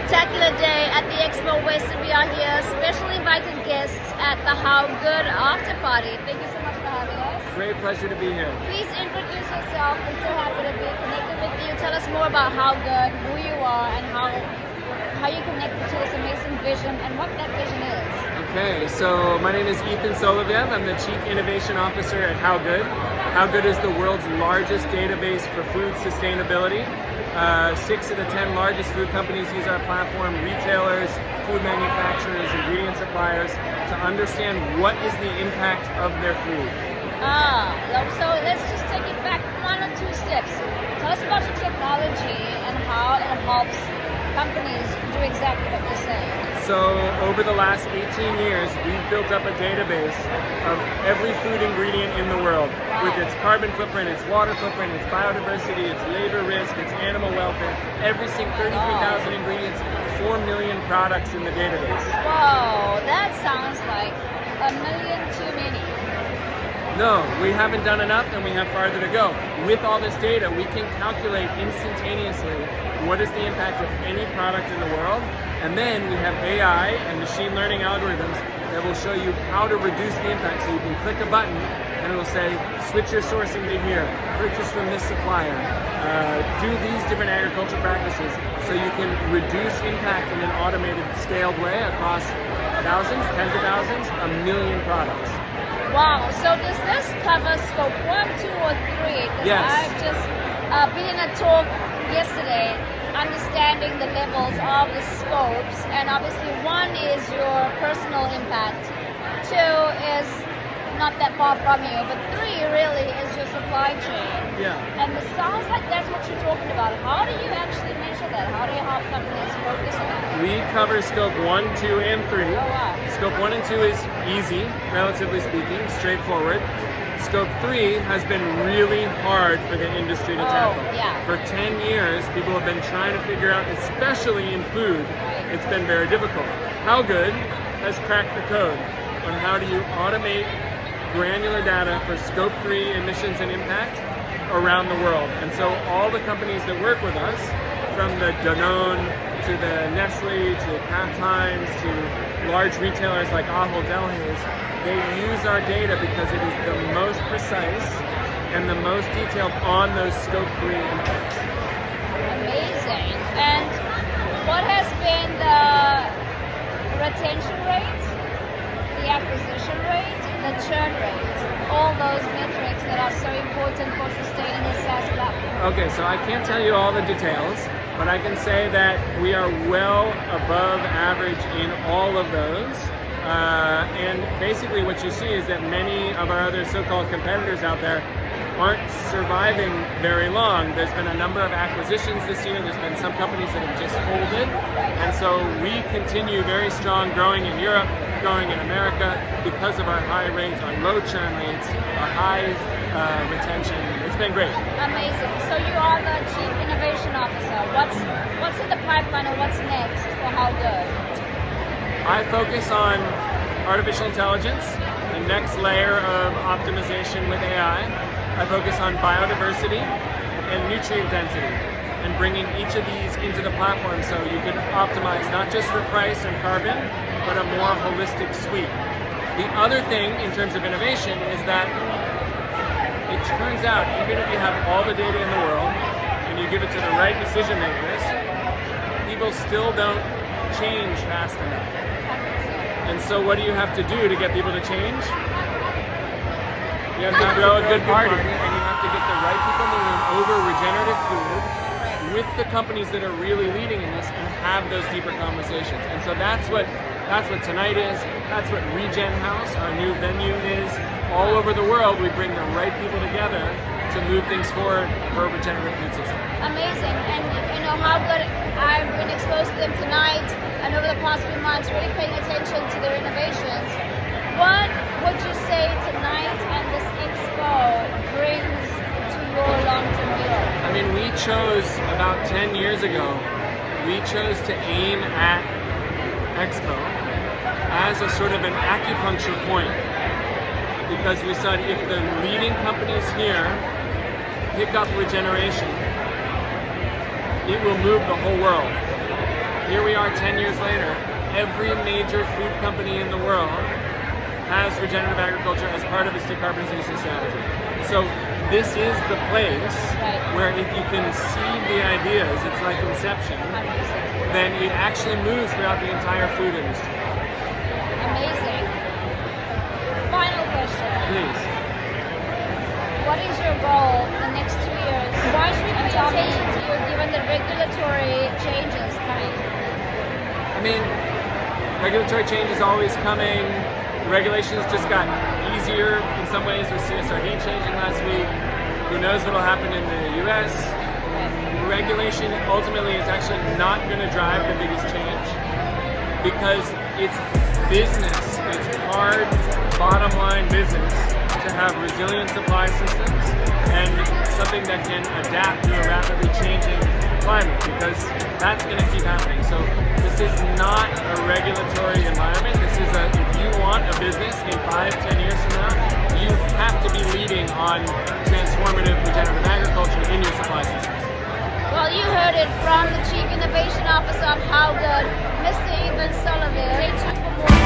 spectacular day at the Expo West, and we are here, special invited guests at the HowGood after party. Thank you so much for having us. Great pleasure to be here. Please introduce yourself. We're so happy to be connected with you. Tell us more about HowGood, who you are, and how you connected to this amazing vision and what that vision is. Okay, so my name is Ethan Soloviev. I'm the Chief Innovation Officer at HowGood. HowGood is the world's largest database for food sustainability. 6 of the 10 largest food companies use our platform, retailers, food manufacturers, ingredient suppliers, to understand what is the impact of their food. So let's just take it back 1 or 2 steps. Tell us about your technology and how it helps companies do exactly what you're saying. So over the last 18 years, we've built up a database of every food ingredient in the world, with its carbon footprint, its water footprint, its biodiversity, its labor risk, its animal welfare, every single 33,000 ingredients, 4 million products in the database. Whoa, that sounds like a million too many. No, we haven't done enough and we have farther to go. With all this data, we can calculate instantaneously what is the impact of any product in the world, and then we have AI and machine learning algorithms that will show you how to reduce the impact. So you can click a button and it will say, switch your sourcing to here, purchase from this supplier, do these different agricultural practices, so you can reduce impact in an automated, scaled way across thousands, tens of thousands, 1 million products. Wow, so does this cover scope 1, 2, or 3? Yes. I've just been in a talk yesterday understanding the levels of the scopes, and obviously 1 is your personal impact, 2 is not that far from you, but 3 really is your supply chain. Yeah. And it sounds like that's what you're talking about. How do you actually measure that? How do you help companies focus on that? We cover scope 1, 2, and 3. Oh, wow. Scope 1 and 2 is easy, relatively speaking, straightforward. Scope 3 has been really hard for the industry to tackle. Yeah. For 10 years, people have been trying to figure out, especially in food, it's been very difficult. HowGood has cracked the code on how do you automate granular data for scope 3 emissions and impact around the world. And so all the companies that work with us, from the Danone to the Nestle to Kraft Heinz to large retailers like Ahold Delhaize, they use our data because it is the most precise and the most detailed on those scope 3 impacts. Amazing. And what has been the retention rate, the acquisition rate, the churn rate, all those metrics that are so important for sustaining a SaaS platform? Okay, so I can't tell you all the details, but I can say that we are well above average in all of those. And basically what you see is that many of our other so-called competitors out there aren't surviving very long. There's been a number of acquisitions this year. There's been some companies that have just folded. And so we continue very strong, growing in Europe, growing in America because of our high rates, our low churn rates, our high retention. It's been great. Amazing. So you are the Chief Innovation Officer. What's in the pipeline and what's next for HowGood? I focus on artificial intelligence, the next layer of optimization with AI. I focus on biodiversity and nutrient density, and bringing each of these into the platform so you can optimize not just for price and carbon, but a more holistic suite. The other thing in terms of innovation is that it turns out, even if you have all the data in the world and you give it to the right decision makers, people still don't change fast enough. And so what do you have to do to get people to change? You have to throw a good party, and you have to get the right people in the room over regenerative food with the companies that are really leading in this and have those deeper conversations. And so that's what tonight is. That's what Regen House, our new venue, is. All over the world, we bring the right people together to move things forward for a regenerative food system. Amazing. And you know HowGood, I've been exposed to them tonight and over the past few months, really paying attention to their innovations. What would you say tonight and this expo brings to your long-term goal? I mean, we chose about 10 years ago, we chose to aim at Expo as a sort of an acupuncture point, because we said if the leading companies here pick up regeneration, it will move the whole world. here we are 10 years later, every major food company in the world has regenerative agriculture as part of its decarbonization strategy. So this is the place where if you can see the ideas, it's like inception, then it actually moves throughout the entire food industry. Amazing. Final question. Please. What is your goal in the next 2 years? Why should we pay attention to you given the regulatory changes coming? I mean, regulatory change is always coming. The regulations just got easier in some ways with CSRD changing last week. Who knows what will happen in the US? Regulation ultimately is actually not going to drive the biggest change because it's business, it's hard bottom line business to have resilient supply systems and something that can adapt to a rapidly changing climate because that's going to keep happening. So this is not a regulatory environment. This is if you want a business in 5-10 years from now, you have to be leading on transformative regenerative agriculture in your supply systems. Well, you heard it from the Chief Innovation Officer of HowGood, Mr. Ethan Sullivan. Stay tuned for more.